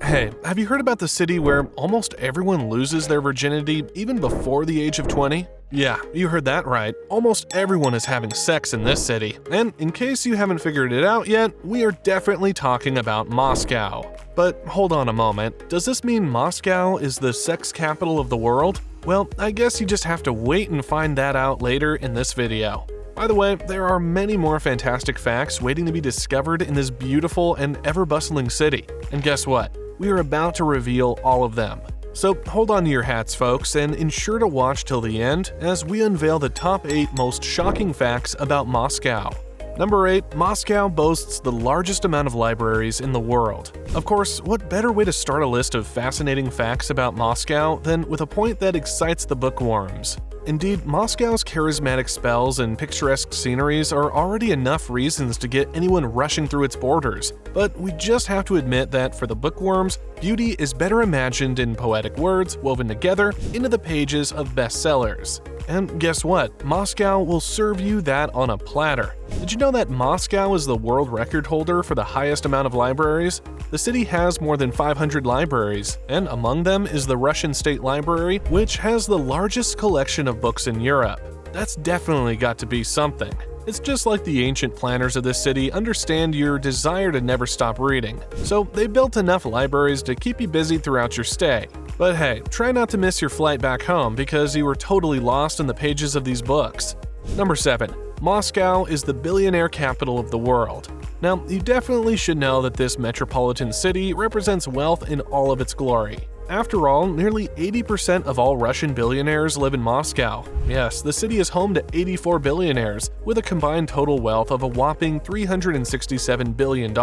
Hey, have you heard about the city where almost everyone loses their virginity even before the age of 20? Yeah, you heard that right. Almost everyone is having sex in this city. And in case you haven't figured it out yet, we are definitely talking about Moscow. But hold on a moment, does this mean Moscow is the sex capital of the world? Well, I guess you just have to wait and find that out later in this video. By the way, there are many more fantastic facts waiting to be discovered in this beautiful and ever-bustling city. And guess what? We are about to reveal all of them. So hold on to your hats, folks, and ensure to watch till the end as we unveil the top 8 most shocking facts about Moscow. Number 8. Moscow boasts the largest amount of libraries in the world. Of course, what better way to start a list of fascinating facts about Moscow than with a point that excites the bookworms? Indeed, Moscow's charismatic spells and picturesque sceneries are already enough reasons to get anyone rushing through its borders, but we just have to admit that for the bookworms, beauty is better imagined in poetic words woven together into the pages of bestsellers. And guess what? Moscow will serve you that on a platter. Did you know that Moscow is the world record holder for the highest amount of libraries? The city has more than 500 libraries, and among them is the Russian State Library, which has the largest collection of books in Europe. That's definitely got to be something. It's just like the ancient planners of this city understand your desire to never stop reading, so they built enough libraries to keep you busy throughout your stay. But hey, try not to miss your flight back home because you were totally lost in the pages of these books. Number 7. Moscow is the billionaire capital of the world. Now, you definitely should know that this metropolitan city represents wealth in all of its glory. After all, nearly 80% of all Russian billionaires live in Moscow. Yes, the city is home to 84 billionaires, with a combined total wealth of a whopping $367 billion.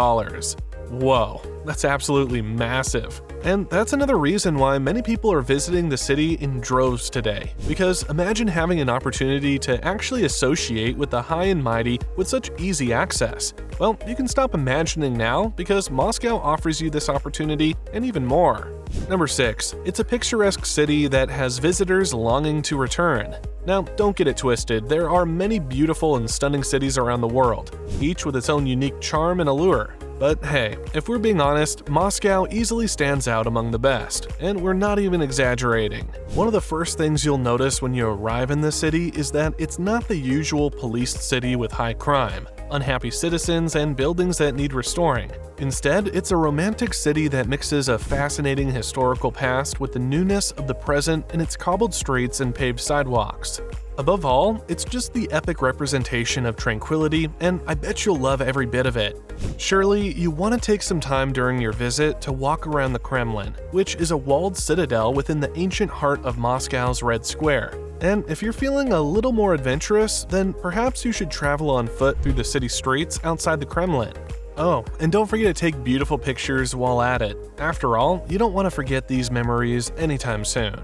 Whoa, that's absolutely massive. And that's another reason why many people are visiting the city in droves today. Because imagine having an opportunity to actually associate with the high and mighty with such easy access. Well, you can stop imagining now because Moscow offers you this opportunity and even more. Number 6. It's a picturesque city that has visitors longing to return. Now, don't get it twisted, there are many beautiful and stunning cities around the world, each with its own unique charm and allure. But hey, if we're being honest, Moscow easily stands out among the best, and we're not even exaggerating. One of the first things you'll notice when you arrive in the city is that it's not the usual policed city with high crime, unhappy citizens, and buildings that need restoring. Instead, it's a romantic city that mixes a fascinating historical past with the newness of the present in its cobbled streets and paved sidewalks. Above all, it's just the epic representation of tranquility, and I bet you'll love every bit of it. Surely, you want to take some time during your visit to walk around the Kremlin, which is a walled citadel within the ancient heart of Moscow's Red Square. And if you're feeling a little more adventurous, then perhaps you should travel on foot through the city streets outside the Kremlin. Oh, and don't forget to take beautiful pictures while at it. After all, you don't want to forget these memories anytime soon.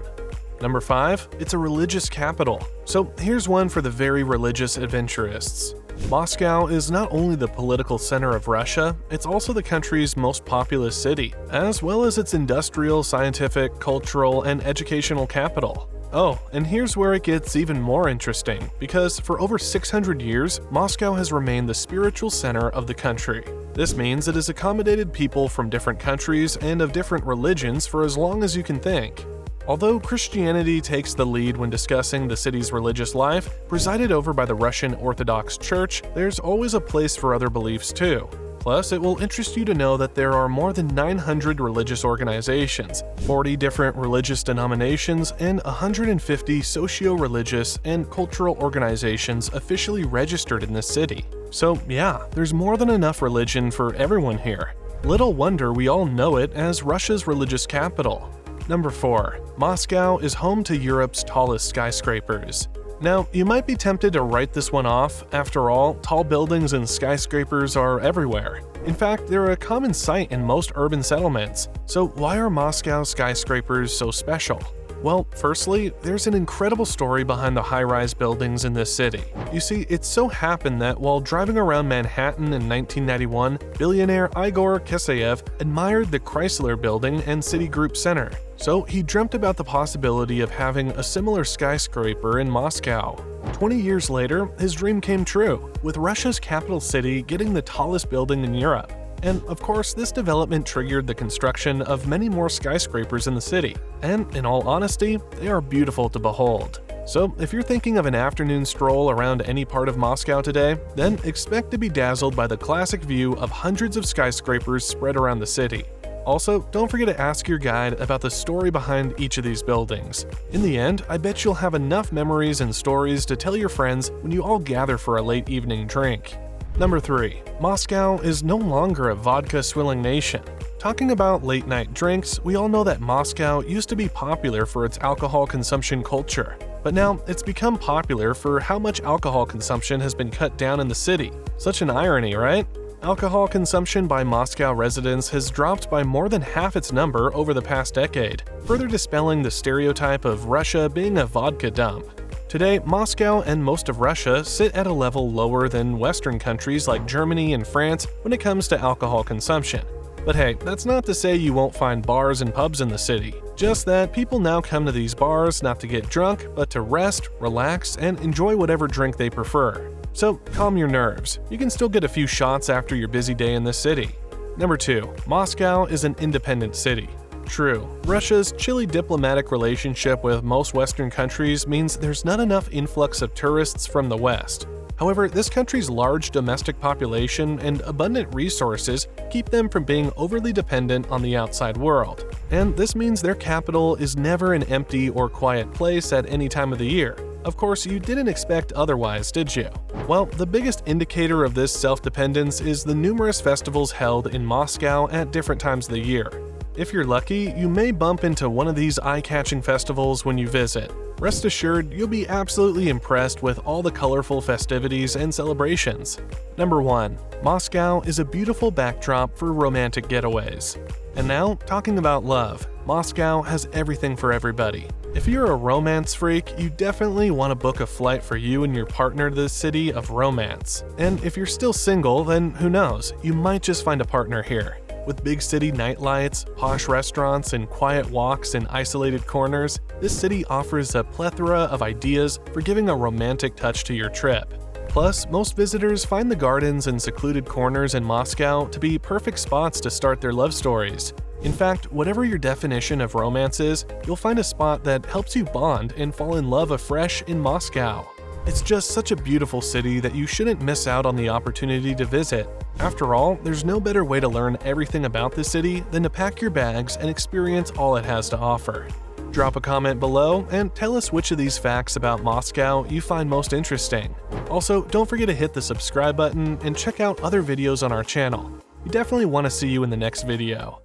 Number 5. It's a religious capital. So here's one for the very religious adventurists. Moscow is not only the political center of Russia, it's also the country's most populous city, as well as its industrial, scientific, cultural, and educational capital. Oh, and here's where it gets even more interesting, because for over 600 years, Moscow has remained the spiritual center of the country. This means it has accommodated people from different countries and of different religions for as long as you can think. Although Christianity takes the lead when discussing the city's religious life, presided over by the Russian Orthodox Church, there's always a place for other beliefs too. Plus, it will interest you to know that there are more than 900 religious organizations, 40 different religious denominations, and 150 socio-religious and cultural organizations officially registered in this city. So yeah, there's more than enough religion for everyone here. Little wonder we all know it as Russia's religious capital. Number 4. Moscow is home to Europe's tallest skyscrapers. Now, you might be tempted to write this one off. After all, tall buildings and skyscrapers are everywhere. In fact, they're a common sight in most urban settlements. So why are Moscow skyscrapers so special? Well, firstly, there's an incredible story behind the high-rise buildings in this city. You see, it so happened that while driving around Manhattan in 1991, billionaire Igor Kisaev admired the Chrysler Building and Citigroup Center. So he dreamt about the possibility of having a similar skyscraper in Moscow. 20 years later, his dream came true, with Russia's capital city getting the tallest building in Europe. And of course, this development triggered the construction of many more skyscrapers in the city. And in all honesty, they are beautiful to behold. So if you're thinking of an afternoon stroll around any part of Moscow today, then expect to be dazzled by the classic view of hundreds of skyscrapers spread around the city. Also, don't forget to ask your guide about the story behind each of these buildings. In the end, I bet you'll have enough memories and stories to tell your friends when you all gather for a late evening drink. Number 3. Moscow is no longer a vodka-swilling nation. Talking about late-night drinks, we all know that Moscow used to be popular for its alcohol consumption culture. But now, it's become popular for how much alcohol consumption has been cut down in the city. Such an irony, right? Alcohol consumption by Moscow residents has dropped by more than half its number over the past decade, further dispelling the stereotype of Russia being a vodka dump. Today, Moscow and most of Russia sit at a level lower than Western countries like Germany and France when it comes to alcohol consumption. But hey, that's not to say you won't find bars and pubs in the city. Just that people now come to these bars not to get drunk, but to rest, relax, and enjoy whatever drink they prefer. So calm your nerves. You can still get a few shots after your busy day in this city. Number 2. Moscow is an independent city. True, Russia's chilly diplomatic relationship with most Western countries means there's not enough influx of tourists from the West. However, this country's large domestic population and abundant resources keep them from being overly dependent on the outside world. And this means their capital is never an empty or quiet place at any time of the year. Of course, you didn't expect otherwise, did you? Well, the biggest indicator of this self-dependence is the numerous festivals held in Moscow at different times of the year. If you're lucky, you may bump into one of these eye-catching festivals when you visit. Rest assured, you'll be absolutely impressed with all the colorful festivities and celebrations. Number 1. Moscow is a beautiful backdrop for romantic getaways. And now, talking about love, Moscow has everything for everybody. If you're a romance freak, you definitely want to book a flight for you and your partner to the city of romance. And if you're still single, then who knows, you might just find a partner here. With big city nightlights, posh restaurants, and quiet walks in isolated corners, this city offers a plethora of ideas for giving a romantic touch to your trip. Plus, most visitors find the gardens and secluded corners in Moscow to be perfect spots to start their love stories. In fact, whatever your definition of romance is, you'll find a spot that helps you bond and fall in love afresh in Moscow. It's just such a beautiful city that you shouldn't miss out on the opportunity to visit. After all, there's no better way to learn everything about the city than to pack your bags and experience all it has to offer. Drop a comment below and tell us which of these facts about Moscow you find most interesting. Also, don't forget to hit the subscribe button and check out other videos on our channel. We definitely want to see you in the next video.